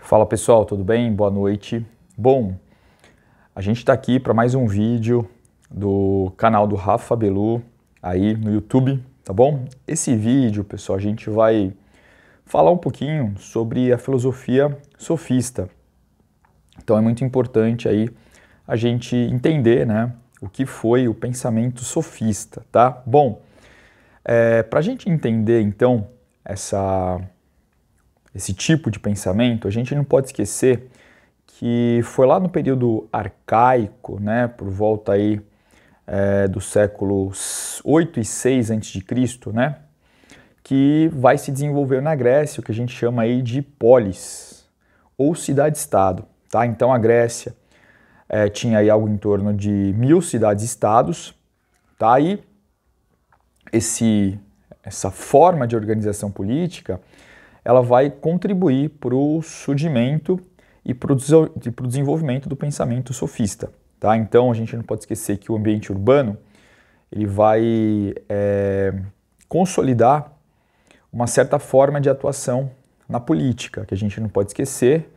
Fala pessoal, tudo bem? Boa noite. Bom, a gente está aqui para mais um vídeo do canal do Rafa Belu aí no YouTube, tá bom? Esse vídeo, pessoal, a gente vai falar um pouquinho sobre a filosofia sofista. Então é muito importante aí a gente entender, né, o que foi o pensamento sofista, tá? Bom, para a gente entender então esse tipo de pensamento, a gente não pode esquecer que foi lá no período arcaico, né, por volta aí do século 8 e 6 a.C., né, que vai se desenvolver na Grécia o que a gente chama aí de polis, ou cidade-estado, tá? Então a Grécia tinha aí algo em torno de 1000 cidades-estados, tá? E essa forma de organização política, ela vai contribuir para o surgimento e para o desenvolvimento do pensamento sofista, tá? Então a gente não pode esquecer que o ambiente urbano ele vai consolidar uma certa forma de atuação na política, que a gente não pode esquecer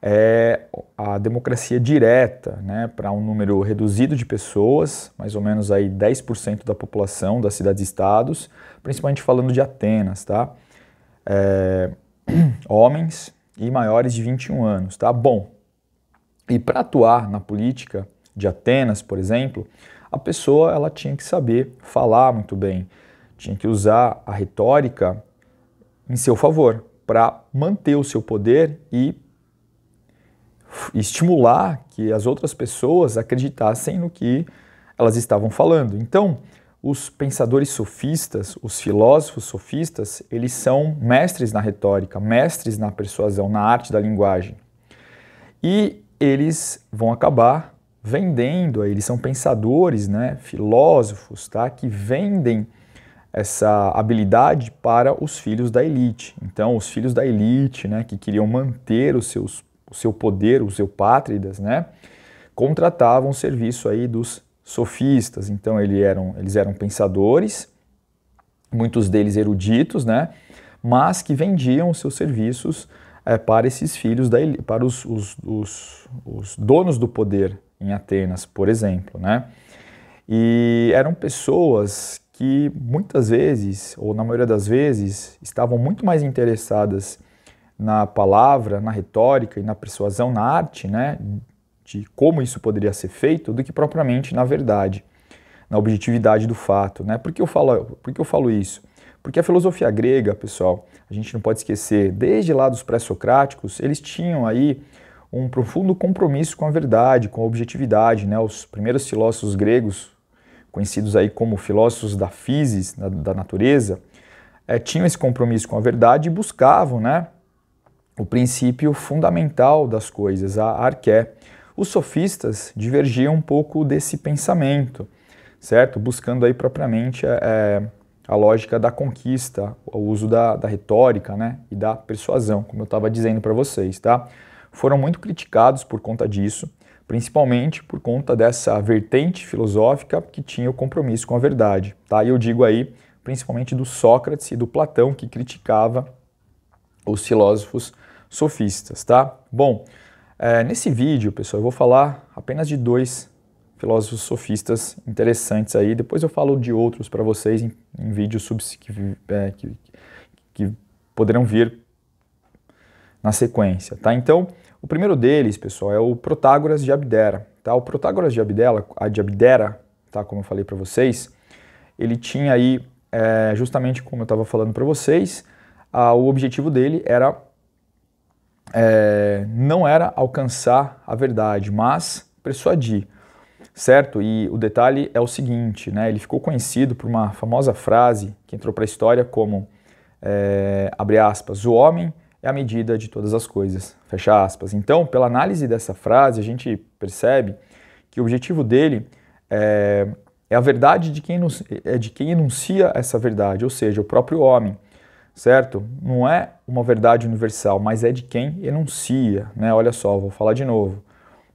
é a democracia direta, né, para um número reduzido de pessoas, mais ou menos aí 10% da população das cidades-estados, principalmente falando de Atenas, tá? Homens e maiores de 21 anos, tá? Bom, e para atuar na política de Atenas, por exemplo, a pessoa ela tinha que saber falar muito bem, tinha que usar a retórica em seu favor para manter o seu poder e estimular que as outras pessoas acreditassem no que elas estavam falando. Então, os pensadores sofistas, os filósofos sofistas, eles são mestres na retórica, mestres na persuasão, na arte da linguagem. E eles vão acabar vendendo, eles são pensadores, né, filósofos, tá, que vendem essa habilidade para os filhos da elite. Então, os filhos da elite, né, que queriam manter o seu poder, os eupátridas, né, contratavam o serviço aí dos sofistas. Então, eles eram pensadores, muitos deles eruditos, né, mas que vendiam os seus serviços para esses filhos da elite, para os donos do poder em Atenas, por exemplo, né. E eram pessoas que muitas vezes, ou na maioria das vezes, estavam muito mais interessadas na palavra, na retórica e na persuasão, na arte, né, de como isso poderia ser feito, do que propriamente na verdade, na objetividade do fato, né? Por que eu falo isso? Porque a filosofia grega, pessoal, a gente não pode esquecer, desde lá dos pré-socráticos, eles tinham aí um profundo compromisso com a verdade, com a objetividade, né? Os primeiros filósofos gregos, conhecidos aí como filósofos da physis, da natureza, tinham esse compromisso com a verdade e buscavam, né, o princípio fundamental das coisas, a arqué. Os sofistas divergiam um pouco desse pensamento, certo? Buscando aí propriamente a lógica da conquista, o uso da retórica, né, e da persuasão, como eu estava dizendo para vocês, tá? Foram muito criticados por conta disso, principalmente por conta dessa vertente filosófica que tinha o compromisso com a verdade, tá? E eu digo aí, principalmente do Sócrates e do Platão, que criticava os filósofos sofistas, tá? Bom, nesse vídeo, pessoal, eu vou falar apenas de 2 filósofos sofistas interessantes aí, depois eu falo de outros para vocês em vídeos que poderão vir na sequência, tá? Então, o primeiro deles, pessoal, é o Protágoras de Abdera, tá? O Protágoras de Abdera, tá? Como eu falei para vocês, ele tinha aí, justamente como eu estava falando para vocês, o objetivo dele era não era alcançar a verdade, mas persuadir, certo? E o detalhe é o seguinte, né? Ele ficou conhecido por uma famosa frase que entrou para a história como, abre aspas, o homem é a medida de todas as coisas, fecha aspas. Então, pela análise dessa frase, a gente percebe que o objetivo dele é a verdade de quem enuncia essa verdade, ou seja, o próprio homem, certo? Não é uma verdade universal, mas é de quem enuncia, né? Olha só, vou falar de novo.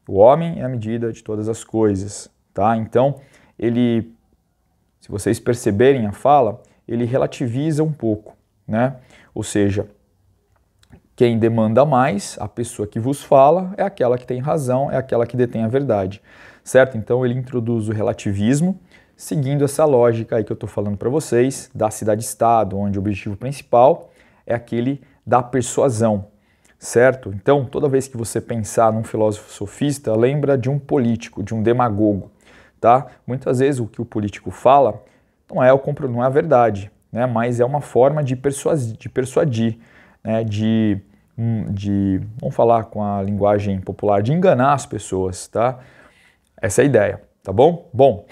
O homem é a medida de todas as coisas, tá? Então, se vocês perceberem a fala, ele relativiza um pouco, né? Ou seja, Quem demanda mais, a pessoa que vos fala, é aquela que tem razão, é aquela que detém a verdade, certo? Então ele introduz o relativismo, seguindo essa lógica aí que eu estou falando para vocês, da cidade-estado, onde o objetivo principal é aquele da persuasão, certo? Então, toda vez que você pensar num filósofo sofista, lembra de um político, de um demagogo, tá? Muitas vezes o que o político fala não é a verdade, né? Mas é uma forma de persuadir, né? Vamos falar com a linguagem popular, de enganar as pessoas, tá? Essa é a ideia, tá bom? Bom,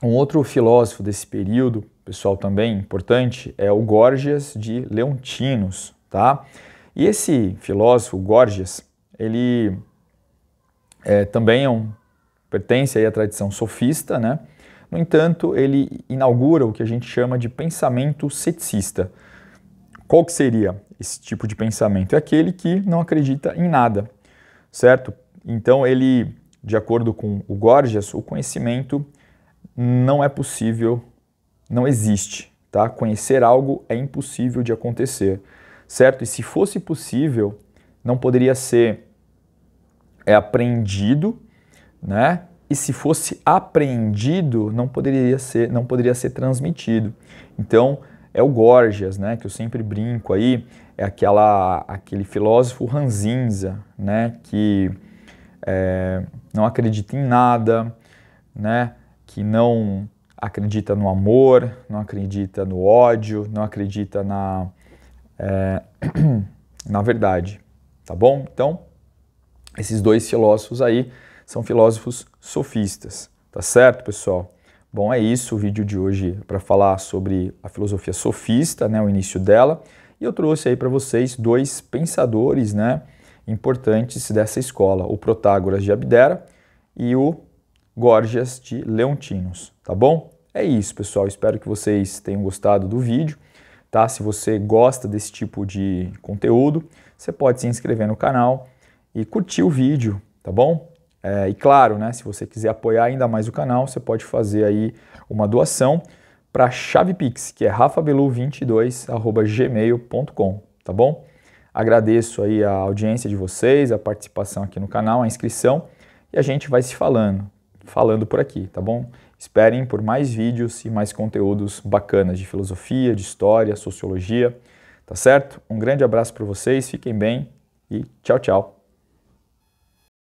um outro filósofo desse período, pessoal, também importante, é o Górgias de Leontinos, tá? E esse filósofo, Górgias, ele também pertence aí à tradição sofista, né? No entanto, ele inaugura o que a gente chama de pensamento ceticista. Qual que seria esse tipo de pensamento? É aquele que não acredita em nada, certo? Então, ele, de acordo com o Górgias, o conhecimento não é possível, não existe, tá? Conhecer algo é impossível de acontecer, certo? E se fosse possível, não poderia ser apreendido, né? E se fosse apreendido, não poderia ser transmitido. Então, é o Górgias, né? Que eu sempre brinco aí, é aquele filósofo ranzinza, né? Que não acredita em nada, né? Que não acredita no amor, não acredita no ódio, não acredita na verdade, tá bom? Então, esses dois filósofos aí são filósofos sofistas, tá certo, pessoal? Bom, é isso o vídeo de hoje para falar sobre a filosofia sofista, né, o início dela, e eu trouxe aí para vocês dois pensadores, né, importantes dessa escola, o Protágoras de Abdera e o Górgias de Leontinos, tá bom? É isso, pessoal, espero que vocês tenham gostado do vídeo, tá? Se você gosta desse tipo de conteúdo, você pode se inscrever no canal e curtir o vídeo, tá bom? E claro, né, se você quiser apoiar ainda mais o canal, você pode fazer aí uma doação para a chave Pix, que é rafabelu22@gmail.com, tá bom? Agradeço aí a audiência de vocês, a participação aqui no canal, a inscrição, e a gente vai se falando por aqui, tá bom? Esperem por mais vídeos e mais conteúdos bacanas de filosofia, de história, sociologia, tá certo? Um grande abraço para vocês, fiquem bem e tchau, tchau!